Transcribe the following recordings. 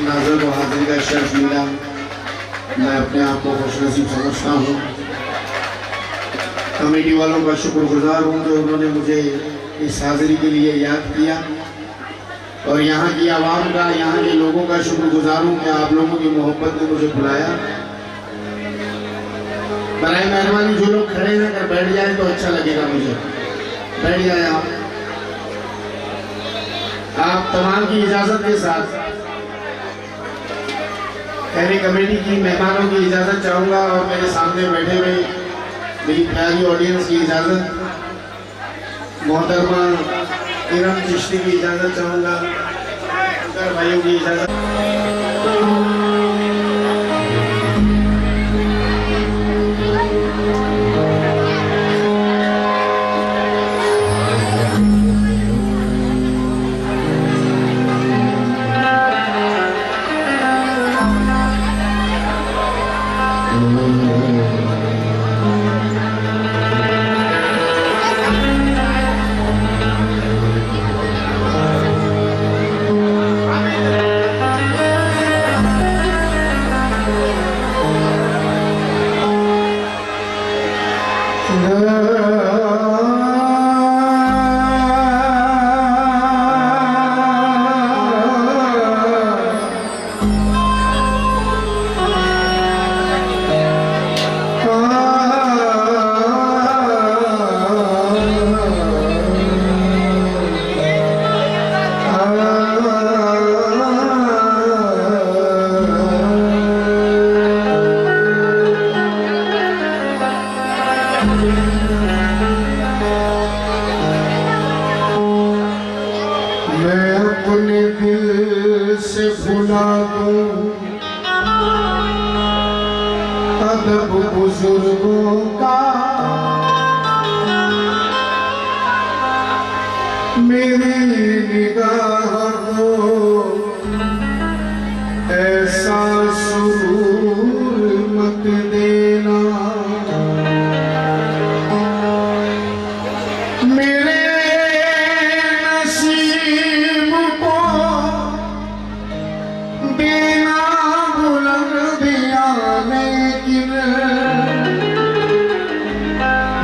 नाज़र व हाज़िर का शर्फ मिला, मैं अपने आप को खुशनसीब समझता हूँ। कमेटी वालों का शुक्रगुजार हूँ कि उन्होंने मुझे इस हाज़िरी के लिए याद किया, और यहाँ की आवाम का, यहाँ के लोगों का शुक्रगुजार हूँ कि आप लोगों की मोहब्बत ने मुझे बुलाया। बराए मेहरबानी जो लोग खड़े हैं अगर बैठ जाए तो अच्छा लगेगा मुझे। बैठ जाए आप तमाम की इजाज़त के साथ खैरी कमेटी की मेहमानों की इजाज़त चाहूँगा, और मेरे सामने बैठे हुए मेरी प्यारी ऑडियंस की इजाज़त, मोहतरमा इरम चिश्ती की इजाज़त चाहूँगा, भाइयों की इजाज़त। मैं अपने दिल से भुला दूं अदब बुजुर्गों का, मेरी निगाह को ऐसा सुरूर मत देना, मेरे नसीब को देना बुलंद दिया, लेकिन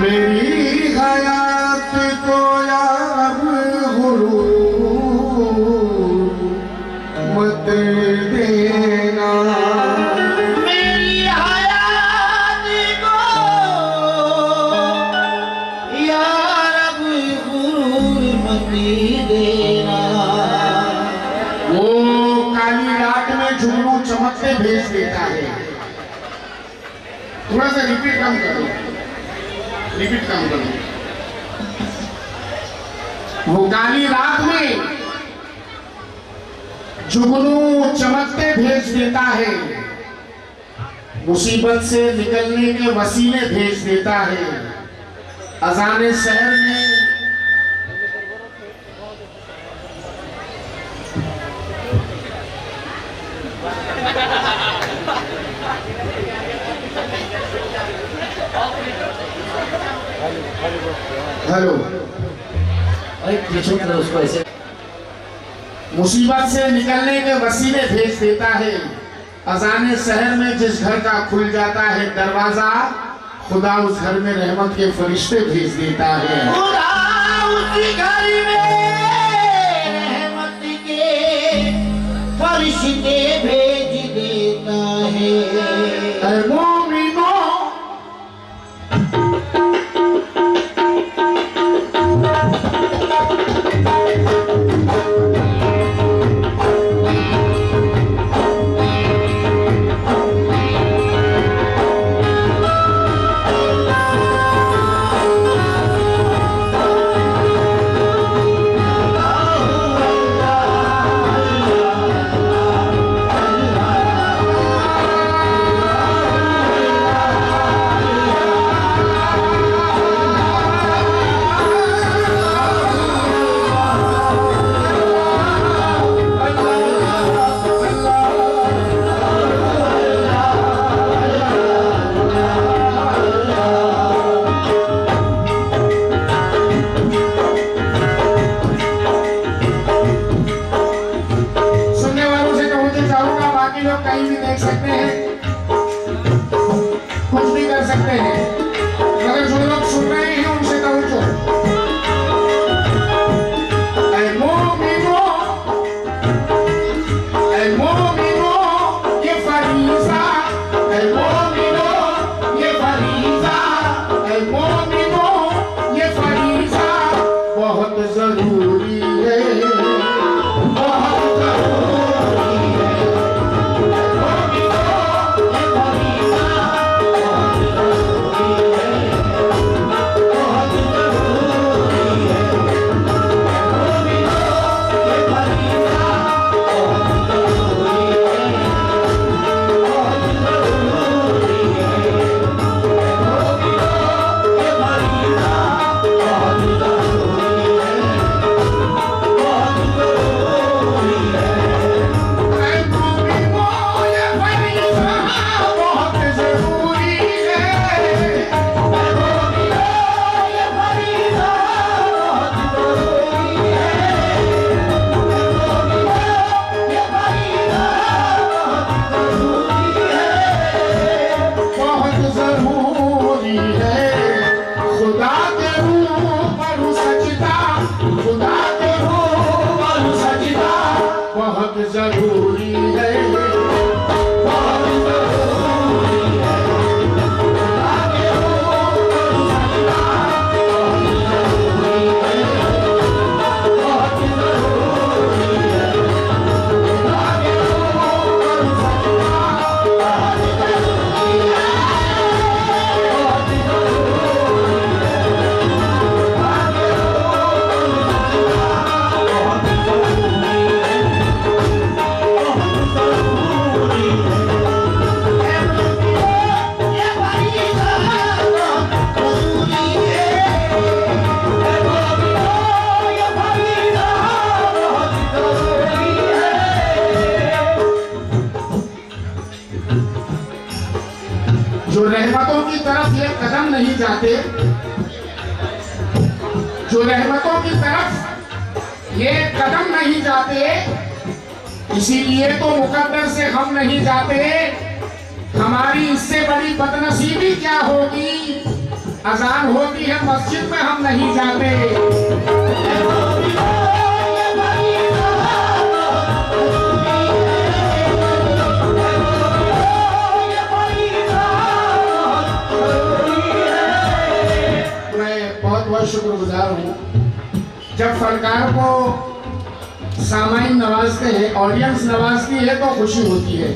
मेरी हयात को यार गुरूर मत देना, मेरी हयात को यार गुरूर मत देना। वो काली रात में जुगनू चमकते भेज देता है। थोड़ा सा रिपीट कम करो, रिपीट कम करो। वो काली रात में जुगनू चमकते भेज देता है, मुसीबत से निकलने के वसीले भेज देता है। अजाने शहर में हेलो, उसको ऐसे मुसीबत से निकलने के वसीले भेज देता है। अजाने शहर में जिस घर का खुल जाता है दरवाजा, खुदा उस घर में रहमत के फरिश्ते भेज देता है। खुदा उस घर में रहमत के फरिश्ते भेज देता है। मोमिनो भी लोग कहीं भी देख सकते हैं, कुछ भी कर सकते हैं, मगर जो लोग सुन रहे हैं उनसे कहूँ तो ये फरीज़ा, ऐ मोमिनो ये फरीज़ा, ऐ मोमिनो ये फरीज़ा बहुत जरूरी है, बहुत जरूरी है। मोमिनो ये फरीज़ा बहुत जरूरी है, बहुत जरूरी है। मोमिनो ये फरीज़ा बहुत जरूरी है, बहुत जरूरी है। मोमिनो ये फरीज़ा बहुत जरूरी है, बहुत जरूरी है। ऐ मोमिनो ये फरीज़ा बहुत जरूरी है, ऐ मोमिनो ये फरीज़ा बहुत जरूरी है, ऐ मोमिनो ये फरीज़ा बहुत जरूरी है। खुदा के ऊपर सजदा, खुदा के ऊपर सजदा बहुत जरूरी है, बहुत जरूरी है। खुदा के ऊपर सजदा बहुत जरूरी है, बहुत जरूरी है। खुदा के ऊपर सजदा बहुत जरूरी है, बहुत जरूरी है। खुदा के ऊपर सजदा बहुत जरूरी है, बहुत जरूरी है। ऐ मोमिनो ये फरीज़ा बहुत जरूरी है, ऐ मोमिनो ये फरीज़ा बहुत जरूरी है। जो रहमतों की तरफ ये कदम नहीं जाते, जो रहमतों की तरफ ये कदम नहीं जाते, इसीलिए तो मुकद्दर से हम नहीं जाते। हमारी इससे बड़ी बदनसीबी क्या होगी, अजान होती है मस्जिद में हम नहीं जाते। ऐ मोमिनो ये फरीज़ा बहुत जरूरी है, ऐ मोमिनो ये फरीज़ा बहुत जरूरी है। मैं बहुत बहुत शुक्रगुजार हूँ। जब फनकार को सामाइन नवाजते हैं, ऑडियंस नवाजती है तो खुशी होती है,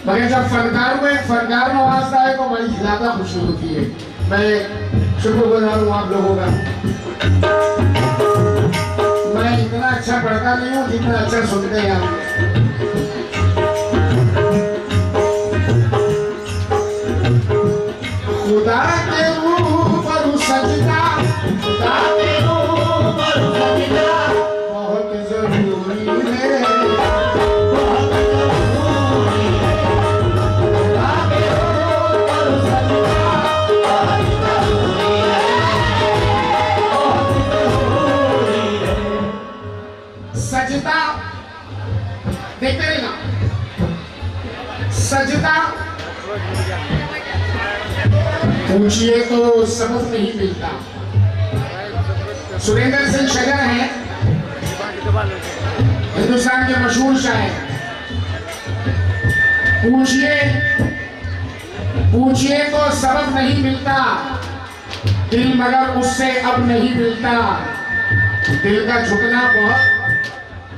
मगर जब फनकार को एक फनकार नवाजता है तो बड़ी ज़्यादा खुशी होती है। मैं शुक्रगुजार हूँ आप लोगों का। मैं इतना अच्छा पढ़ता नहीं हूँ जितना अच्छा सुनते हैं आप। खुदा के ऊपर सजदा, खुदा के ऊपर सजदा बहुत जरूरी है, बहुत जरूरी है। खुदा के ऊपर सजदा बहुत जरूरी है, बहुत जरूरी है। सजदा देखते रहना, सजदा पूछिए तो सबक नहीं मिलता। सुरेंद्र सिंह शजर हैं, हिंदुस्तान के मशहूर शायर। पूछिए तो सबक नहीं मिलता, दिल मगर उससे अब नहीं मिलता। दिल का झुकना बहुत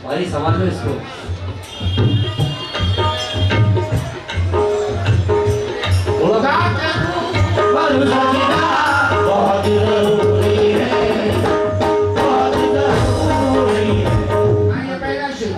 भाई समझ लो इसको। खुदा के ऊपर सजदा बहुत जरूरी है, बहुत जरूरी है। आइए पहला शेर।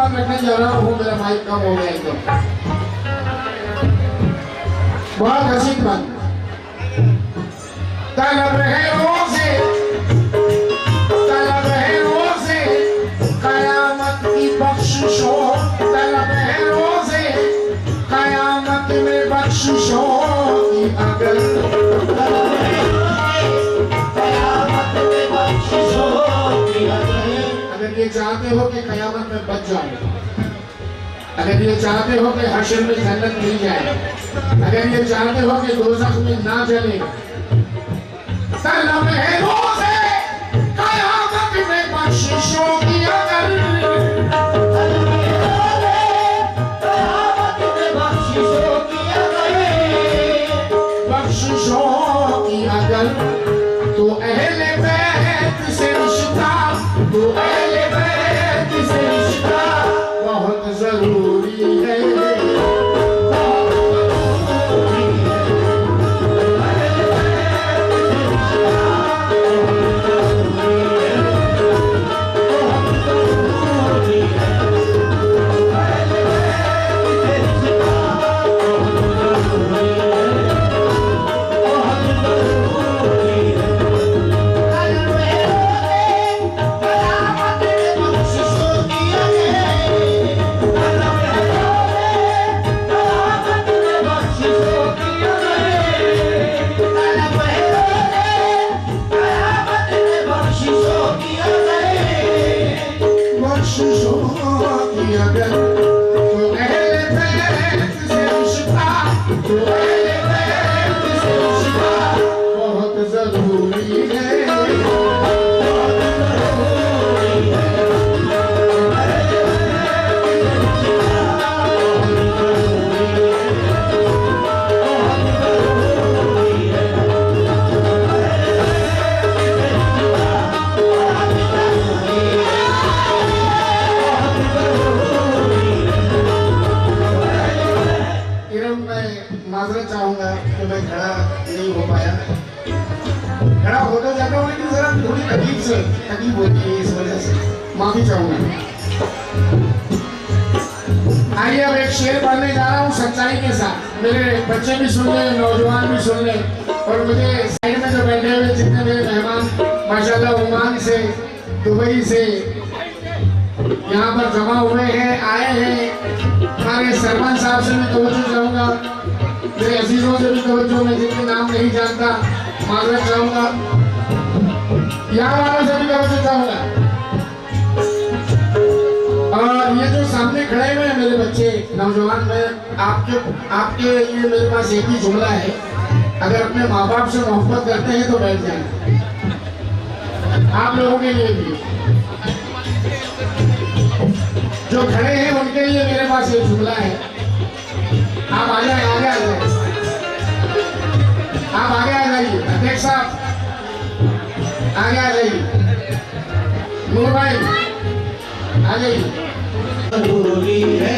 जुबान रखने जा रहा हूँ, मेरा माइक कम हो गया एकदम। बहुत हसीन बात। तलब है रोज़े, तलब है रोज़े कयामत की बख्शिशों, तलब है रोज़े कयामत में बख्शिशों की, अगर कयामत में बख्शिशों की, अगर ये चाहते हो कि कयामत में बच जाओ, अगर ये चाहते हो कि हश्र में जन्नत मिल जाए, अगर ये चाहते हो कि दोज़ख में ना जले, तलब है रोज़े कयामत में बख्शिशों की, अगर कयामत में बख्शिशों की, बख्शिशों की अगर तो अहले बैत से रिश्ता, तो अहले बैत से रिश्ता बहुत जरूरी है। माजरत चाहूंगा कि मैं खड़ा नहीं हो पाया, खड़ा हो तो जाता हूँ लेकिन जरा थोड़ी तकलीफ होती है, इस वजह से माफी चाहूंगा। आइए अब एक शेर पढ़ने जा रहा हूँ सच्चाई के साथ, मेरे बच्चे भी सुन ले, नौजवान भी सुन ले, और मुझे साइड में जो बैठे हुए जितने मेरे मेहमान माशाल्लाह ओमान से, दुबई से यहाँ पर जमा हुए हैं, आए हैं, हमारे सरपंच साहब से मैं तवज्जो चाहूंगा, मेरे अजीजों से भी तवज्जो, मैं जिनके नाम नहीं जानता माजरत चाहूंगा, यहाँ वालों से भी तवज्जो चाहूंगा। और ये जो सामने खड़े हुए हैं मेरे बच्चे नौजवान, में आपके लिए मेरे पास एक ही जुमला है, अगर अपने माँ बाप से मोहब्बत करते हैं तो बैठ जाए। आप लोगों के लिए भी, जो खड़े हैं उनके लिए मेरे पास एक जुमला है। आप आ जाए, आगे आ जाए, आप आगे आ जाइए, अध्यक्ष साहब आगे आ जाइए, नूर भाई आ जाइए। जरूरी है,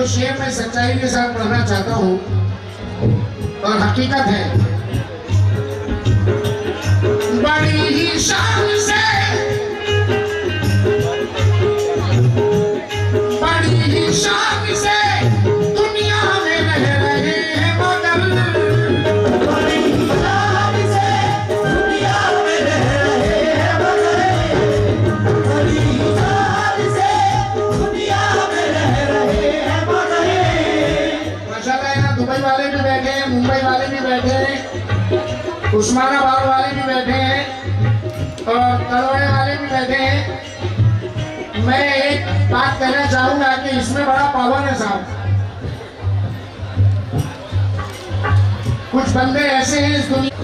शेर में सच्चाई के साथ पढ़ना चाहता हूँ और हकीकत है। बड़ी ही शान से, बड़ी ही शान से दुनिया में रह रहे हैं मगर, बड़ी ही शान से दुनिया में रह रहे हैं मगर, बड़ी ही शान से दुनिया में रह रहे हैं मगर। माशाल्लाह यहाँ दुबई वाले भी बैठे हैं, मुंबई वाले भी बैठे हैं, उस्मानाबाद वाले भी बैठे हैं और तलवाड़े वाले भी बैठे हैं। मैं एक बात कहना चाहूंगा कि इसमें बड़ा पावर है साहब। कुछ बंदे ऐसे हैं इस दुनिया,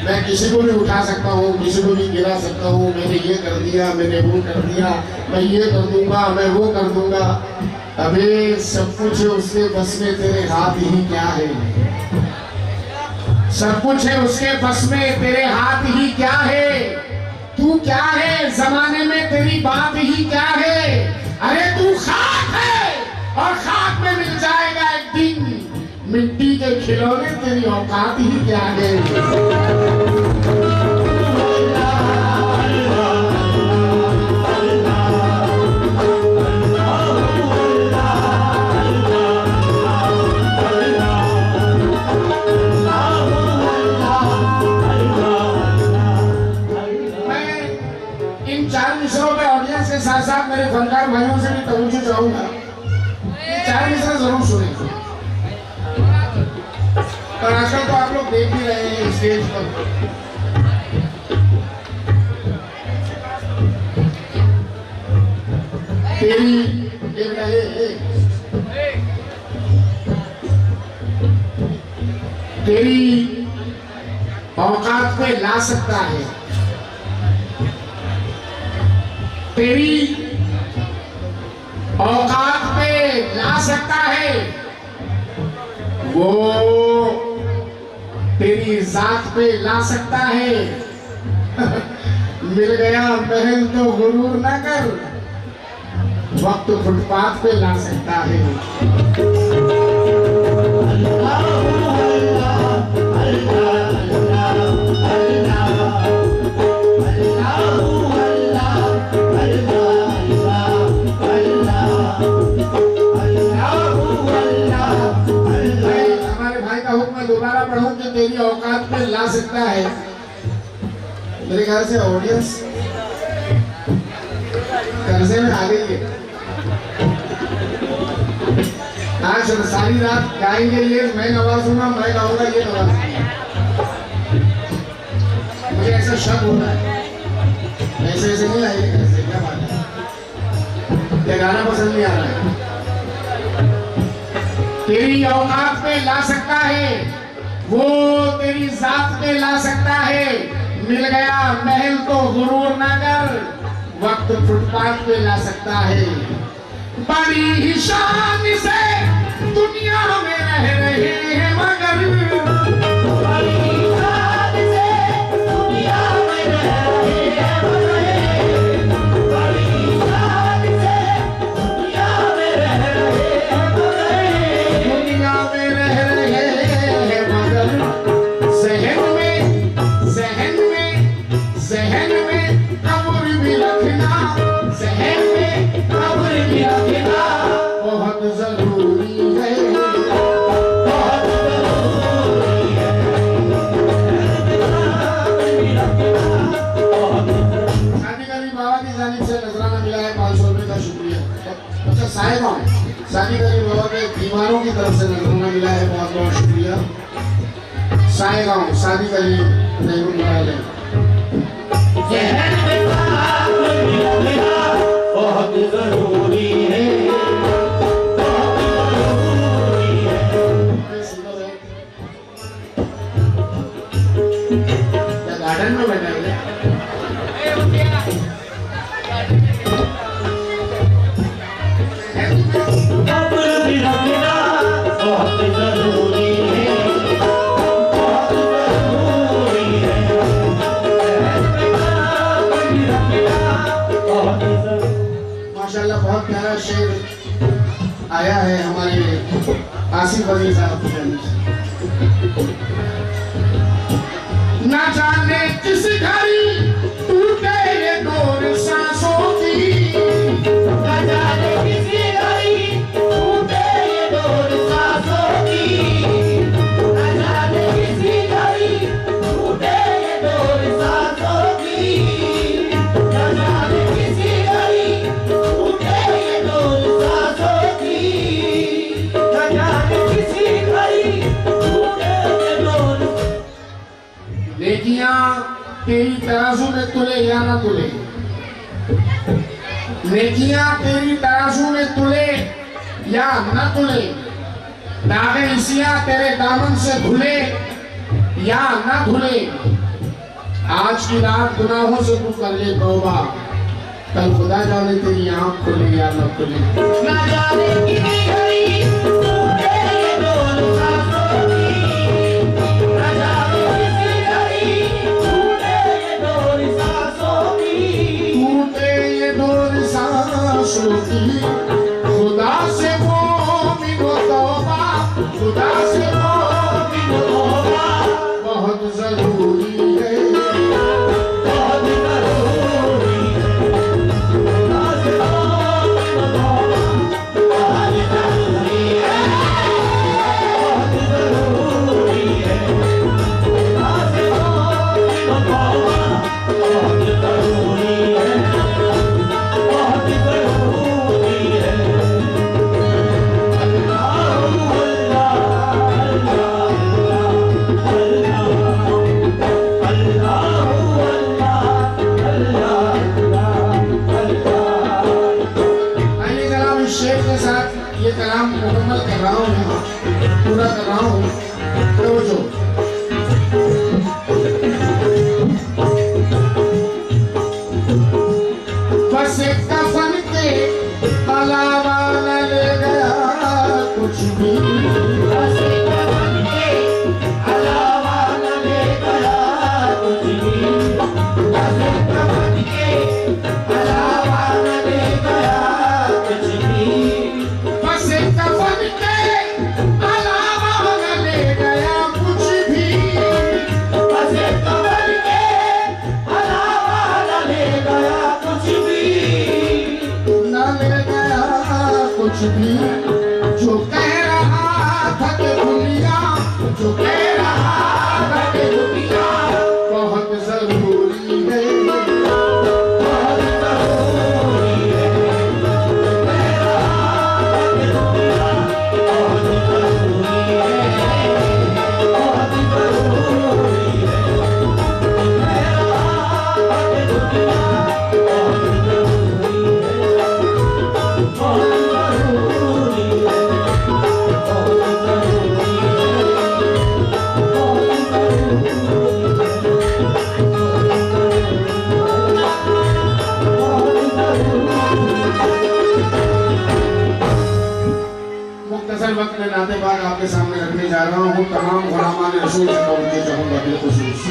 मैं किसी को भी उठा सकता हूँ, किसी को भी गिरा सकता हूँ, मैंने ये कर दिया, मैंने वो कर दिया, मैं ये कर दूंगा, मैं वो कर दूंगा। अबे सब कुछ है उसके बस में, तेरे हाथ ही क्या है। सब कुछ है उसके बस में, तेरे हाथ ही क्या है। तू क्या है जमाने में, तेरी बात ही क्या है। अरे तू खाक है और खाक में मिल जाएगा एक दिन। मिट्टी के खिलौने तेरी औकात ही क्या है। साथ साथ मेरे फनकार भाइयों से भी तवज्जो चाहूंगा, 4 मिसरा जरूर सुने। और आजकल तो आप लोग देख ही रहे हैं स्टेज पर, तेरी तेरी औकात पे ला सकता है, तेरी औकात पे ला सकता है, वो तेरी जात पे ला सकता है। मिल गया महल तो गुरूर ना कर, वक्त फुटपाथ पे ला सकता है। दोबारा पढ़ूं कि तेरी औकात पे ला सकता है। मेरे ख्याल से ऑडियंस कर्जे में आ गई है। आज सारी रात गाएंगे ये, मैं नवाजूंगा, मैं गाऊंगा ये नवाज। मुझे ऐसा शक हो रहा है, ऐसे ऐसे नहीं आएगी, ऐसे क्या बात है, ये गाना पसंद नहीं आ रहा है। तेरी औकात पे ला सकता है, वो तेरी जात पे ला सकता है। मिल गया महल तो गुरूर ना कर, वक्त फुटपाथ पे ला सकता है। बड़ी ही शान से दुनिया में रह रहे हैं मगर, बड़ी ही शान से दुनिया में रह रहे हैं मगर, बड़ी ही शान से दुनिया में रह रहे हैं मगर, दुनिया में रह रहे हैं मगर, जहन में कब्र भी रखना, जहन में कब्र भी रखना बहुत जरूरी है, बहुत जरूरी है। शादी करी बाबा की जानिब से नजराना मिला है 500 रुपए का, शुक्रिया। अच्छा साहिबान, शादी करी बाबा के बीमारों की तरफ से नजराना मिला है, बहुत बहुत शुक्रिया। साहिबान शादी करी नहीं मिला बहुत जरूरी है, गार्डन में बैठा है बहुत जरूरी है, माशाल्लाह बहुत प्यारा शेर आया है हमारे आसिफ अली साहब की जानिब से। ना जाने किस घड़ी टूटे ये डोर सांसों की, ना जाने किस घड़ी टूटे ये डोर सांसों की, ना जाने किस घड़ी टूटे ये डोर सांसों की, ना जाने किस घड़ी टूटे ये डोर सांसों की, ना जाने किस घड़ी टूटे ये डोर। नेकियां तेरी तराजू में तुले या ना तुले, नेकियां तेरी तराजू में तुले या ना तुले, दागे इसियां तेरे दामन से धुले या ना धुले। आज की रात गुनाहों से तू कर ले तौबा, कल खुदा जाने तेरी आंख खुले या ना खुले। ना जाने कितनी घड़ी टूटे ये डोर सांसों की, ना जाने कितनी घड़ी टूटे ये डोर सांसों की, टूटे ये डोर सांसों की, खुदा से वो धक दुनिया जो कह रहा धक दुनिया बहुत जरूरी है, बहुत जरूरी है, मेरा धक दुनिया बहुत जरूरी है, बहुत जरूरी है, मेरा धक दुनिया बहुत जरूरी है, बहुत जरूरी है, बहुत मुख्तसर वक्त में नाते बात आपके सामने रखने जा रहा हूँ। तमाम गुलामान रसूल से तवज्जो चाहूंगा बिलखुसूस।